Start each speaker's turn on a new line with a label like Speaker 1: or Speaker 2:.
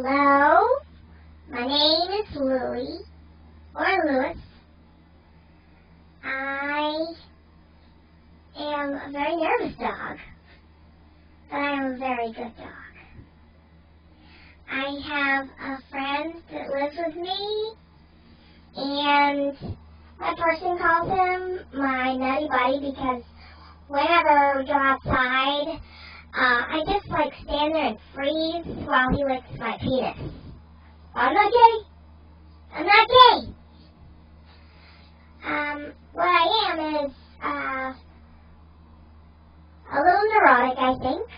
Speaker 1: Hello, my name is Louie, or Louis. I am a very nervous dog, but I am a very good dog. I have a friend that lives with me, and my person calls him my nutty buddy because whenever we go outside, I just stand there and freeze while he licks my penis. I'm not gay. I'm not gay. What I am is a little neurotic, I think.